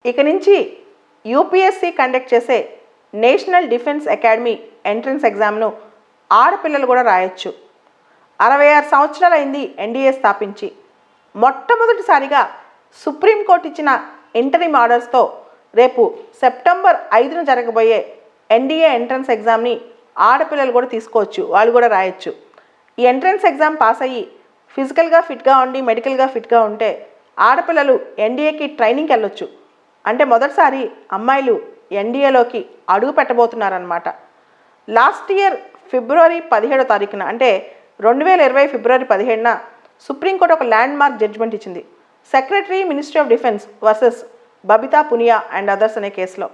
ఇక నుంచి UPSC conduct చేసే నేషనల్ డిఫెన్స్ అకాడమీ ఎంట్రన్స్ ఎగ్జామ్ను ఆడపిల్లలు కూడా రాయొచ్చు. 66 సంవత్సరాలైంది ఎన్డీఏ స్థాపించి. మొట్టమొదటిసారిగా సుప్రీంకోర్టు ఇచ్చిన ఇంటరిమ్ ఆర్డర్స్తో రేపు సెప్టెంబర్ 5న జరగబోయే ఎన్డీఏ ఎంట్రన్స్ ఎగ్జామ్ని ఆడపిల్లలు కూడా తీసుకోవచ్చు, వాళ్ళు కూడా రాయొచ్చు. ఈ ఎంట్రన్స్ ఎగ్జామ్ పాస్ అయ్యి ఫిజికల్గా ఫిట్గా ఉండి మెడికల్గా ఫిట్గా ఉంటే ఆడపిల్లలు ఎన్డీఏకి ట్రైనింగ్కి వెళ్ళొచ్చు. అంటే మొదటిసారి అమ్మాయిలు ఎన్డీఏలోకి అడుగు పెట్టబోతున్నారన్నమాట. లాస్ట్ ఇయర్ ఫిబ్రవరి 17వ తారీఖున అంటే 2020 ఫిబ్రవరి 17న సుప్రీంకోర్టు ఒక ల్యాండ్ మార్క్ జడ్జిమెంట్ ఇచ్చింది. Secretary ministry of defence versus Babita Punia and others అనే కేసులో.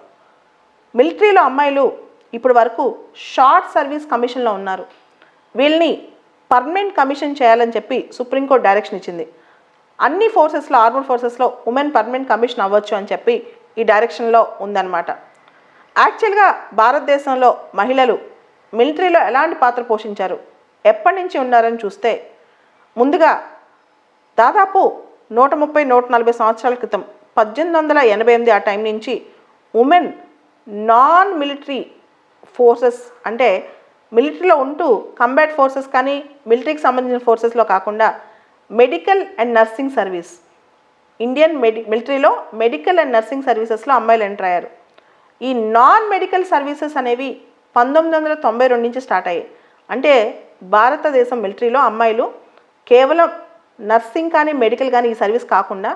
మిలిటరీలో అమ్మాయిలు ఇప్పటి వరకు షార్ట్ సర్వీస్ కమిషన్లో ఉన్నారు. వీళ్ళని పర్మనెంట్ కమిషన్ చేయాలని చెప్పి సుప్రీంకోర్టు డైరెక్షన్ ఇచ్చింది. అన్ని ఫోర్సెస్లో, ఆర్మడ్ ఫోర్సెస్లో ఉమెన్ పర్మనెంట్ కమిషన్ అవ్వచ్చు అని చెప్పి ఈ డైరెక్షన్లో ఉందన్నమాట. యాక్చువల్గా భారతదేశంలో మహిళలు మిలిటరీలో ఎలాంటి పాత్ర పోషించారు, ఎప్పటి నుంచి ఉన్నారని చూస్తే ముందుగా దాదాపు 130-140 సంవత్సరాల క్రితం 1888 ఆ టైం నుంచి ఉమెన్ నాన్ మిలిటరీ ఫోర్సెస్ అంటే మిలిటరీలో ఉంటూ కంబాట్ ఫోర్సెస్ కానీ మిలిటరీకి సంబంధించిన ఫోర్సెస్లో కాకుండా medical and nursing service, Indian మిలిటరీలో మెడికల్ అండ్ నర్సింగ్ సర్వీసెస్లో అమ్మాయిలు ఎంటర్ అయ్యారు. ఈ నాన్ మెడికల్ సర్వీసెస్ అనేవి 1992 నుంచి స్టార్ట్ అయ్యాయి. అంటే భారతదేశం మిలిటరీలో అమ్మాయిలు కేవలం నర్సింగ్ కానీ మెడికల్ కానీ ఈ సర్వీస్ కాకుండా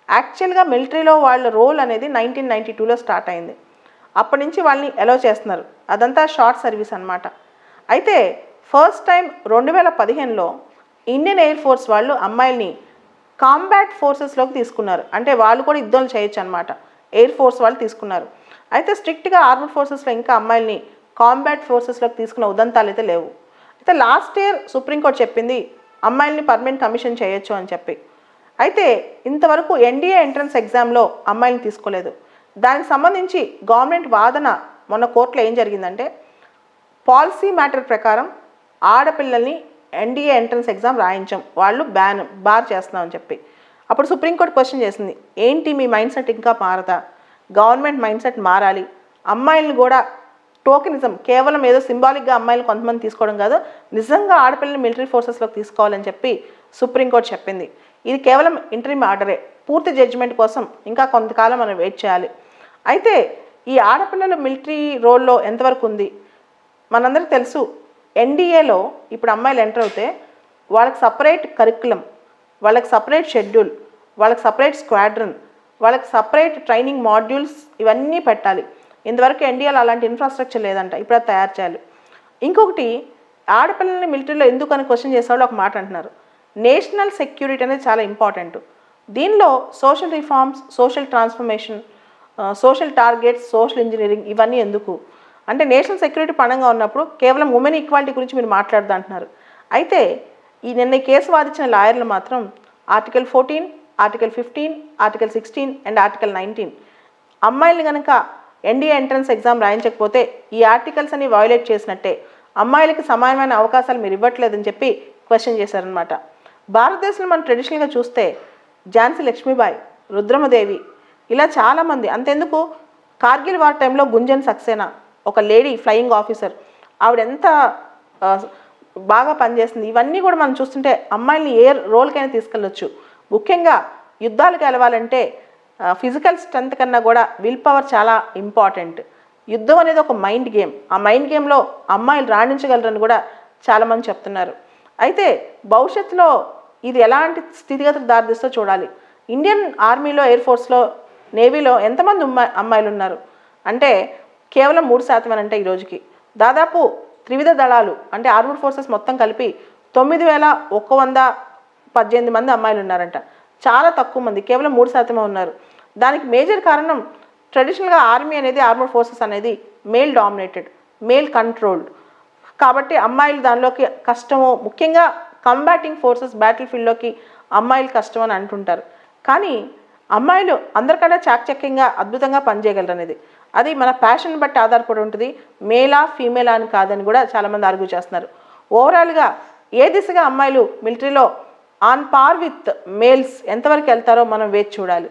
యాక్చువల్గా మిలిటరీలో వాళ్ళ రోల్ అనేది 1992లో స్టార్ట్ అయింది. అప్పటి నుంచి వాళ్ళని అలౌ చేస్తున్నారు. అదంతా షార్ట్ సర్వీస్ అన్నమాట. అయితే ఫస్ట్ టైం 2015లో ఇండియన్ ఎయిర్ ఫోర్స్ వాళ్ళు అమ్మాయిల్ని కాంబాట్ ఫోర్సెస్లోకి తీసుకున్నారు. అంటే వాళ్ళు కూడా యుద్ధాలు చేయొచ్చు అనమాట. ఎయిర్ ఫోర్స్ వాళ్ళు తీసుకున్నారు. అయితే స్ట్రిక్ట్గా ఆర్మడ్ ఫోర్సెస్లో ఇంకా అమ్మాయిల్ని కాంబాట్ ఫోర్సెస్లోకి తీసుకున్న ఉదంతాలు అయితే లేవు. అయితే లాస్ట్ ఇయర్ సుప్రీంకోర్టు చెప్పింది అమ్మాయిల్ని పర్మనెంట్ కమిషన్ చేయొచ్చు అని చెప్పి. అయితే ఇంతవరకు ఎన్డీఏ ఎంట్రన్స్ ఎగ్జామ్లో అమ్మాయిల్ని తీసుకోలేదు. దానికి సంబంధించి గవర్నమెంట్ వాదన మొన్న కోర్టులో ఏం జరిగిందంటే పాలసీ మ్యాటర్ ప్రకారం ఆడపిల్లల్ని ఎన్డీఏ ఎంట్రన్స్ ఎగ్జామ్ రాయించాం, వాళ్ళు బార్ చేస్తున్నామని చెప్పి. అప్పుడు సుప్రీంకోర్టు క్వశ్చన్ చేసింది, ఏంటి మీ మైండ్ సెట్ ఇంకా మారదా, గవర్నమెంట్ మైండ్ సెట్ మారాలి, అమ్మాయిలను కూడా టోకెనిజం కేవలం ఏదో సింబాలిక్గా అమ్మాయిలు కొంతమంది తీసుకోవడం కాదు, నిజంగా ఆడపిల్లల్ని మిలిటరీ ఫోర్సెస్లోకి తీసుకోవాలని చెప్పి సుప్రీంకోర్టు చెప్పింది. ఇది కేవలం ఇంటరిమ్ ఆర్డరే, పూర్తి జడ్జిమెంట్ కోసం ఇంకా కొంతకాలం మనం వెయిట్ చేయాలి. అయితే ఈ ఆడపిల్లలు మిలిటరీ రోల్లో ఎంతవరకు ఉంది మనందరికీ తెలుసు. ఎన్డీఏలో ఇప్పుడు అమ్మాయిలు ఎంటర్ అవుతే వాళ్ళకి సపరేట్ కరికులం, వాళ్ళకి సపరేట్ షెడ్యూల్, వాళ్ళకి సపరేట్ స్క్వాడ్రన్, వాళ్ళకి సపరేట్ ట్రైనింగ్ మాడ్యూల్స్ ఇవన్నీ పెట్టాలి. ఇంతవరకు ఎన్డీఏలో అలాంటి ఇన్ఫ్రాస్ట్రక్చర్ లేదంట, ఇప్పుడు అది తయారు చేయాలి. ఇంకొకటి ఆడపిల్లల్ని మిలిటరీలో ఎందుకు అని క్వశ్చన్ చేసేవాళ్ళు ఒక మాట అంటున్నారు, నేషనల్ సెక్యూరిటీ అనేది చాలా ఇంపార్టెంట్. దీనిలో social reforms, social transformation, social targets, social engineering ఇవన్నీ ఎందుకు అంటే నేషనల్ సెక్యూరిటీ పరంగా ఉన్నప్పుడు కేవలం ఉమెన్ ఈక్వాలిటీ గురించి మీరు మాట్లాడదు అంటున్నారు. అయితే నిన్న కేసు వాదించిన లాయర్లు మాత్రం article 14, article 15, article 16 and article 19 అమ్మాయిలు కనుక ఎన్డీఏ ఎంట్రన్స్ ఎగ్జామ్ రాయించకపోతే ఈ ఆర్టికల్స్ అన్ని వయోలేట్ చేసినట్టే, అమ్మాయిలకి సమానమైన అవకాశాలు మీరు ఇవ్వట్లేదని చెప్పి క్వశ్చన్ చేశారనమాట. భారతదేశంలో మనం ట్రెడిషనల్గా చూస్తే ఝాన్సీ లక్ష్మీబాయి, రుద్రమదేవి ఇలా చాలామంది, అంతెందుకు కార్గిల్ వార్ టైంలో గుంజన్ సక్సేనా ఒక లేడీ ఫ్లయింగ్ ఆఫీసర్, ఆవిడ ఎంత బాగా పనిచేస్తుంది. ఇవన్నీ కూడా మనం చూస్తుంటే అమ్మాయిల్ని ఏ రోల్కైనా తీసుకెళ్ళొచ్చు. ముఖ్యంగా యుద్ధాలకు వెళ్ళాలంటే ఫిజికల్ స్ట్రెంత్ కన్నా కూడా విల్ పవర్ చాలా ఇంపార్టెంట్. యుద్ధం అనేది ఒక మైండ్ గేమ్, ఆ మైండ్ గేమ్లో అమ్మాయిలు రాణించగలరని కూడా చాలామంది చెప్తున్నారు. అయితే భవిష్యత్తులో ఇది ఎలాంటి స్థితిగతులకు దారితీస్తో చూడాలి. ఇండియన్ ఆర్మీలో, ఎయిర్ ఫోర్స్లో, నేవీలో ఎంతమంది అమ్మాయిలు ఉన్నారు అంటే కేవలం 3% అంటే ఈ రోజుకి. దాదాపు త్రివిధ దళాలు అంటే ఆర్మడ్ ఫోర్సెస్ మొత్తం కలిపి 9118 మంది అమ్మాయిలు ఉన్నారంట. చాలా తక్కువ మంది, కేవలం 3% ఉన్నారు. దానికి మేజర్ కారణం ట్రెడిషనల్గా ఆర్మీ అనేది, ఆర్మడ్ ఫోర్సెస్ అనేది మేల్ డామినేటెడ్, మేల్ కంట్రోల్డ్ కాబట్టి అమ్మాయిలు దానిలోకి కష్టము. ముఖ్యంగా కంబాటింగ్ ఫోర్సెస్ బ్యాటిల్ ఫీల్డ్లోకి అమ్మాయిలు కష్టం అని అంటుంటారు. కానీ అమ్మాయిలు అందరికన్నా చాకచక్యంగా అద్భుతంగా పనిచేయగలరు అనేది, అది మన ప్యాషన్ బట్టి ఆధారపడి ఉంటుంది. మేలా ఫీమేలా అని కాదని కూడా చాలామంది ఆర్గ్యూ చేస్తున్నారు. ఓవరాల్గా ఏ దిశగా అమ్మాయిలు మిలిటరీలో ఆన్ పార్ విత్ మేల్స్ ఎంతవరకు వెళ్తారో మనం వేచి చూడాలి.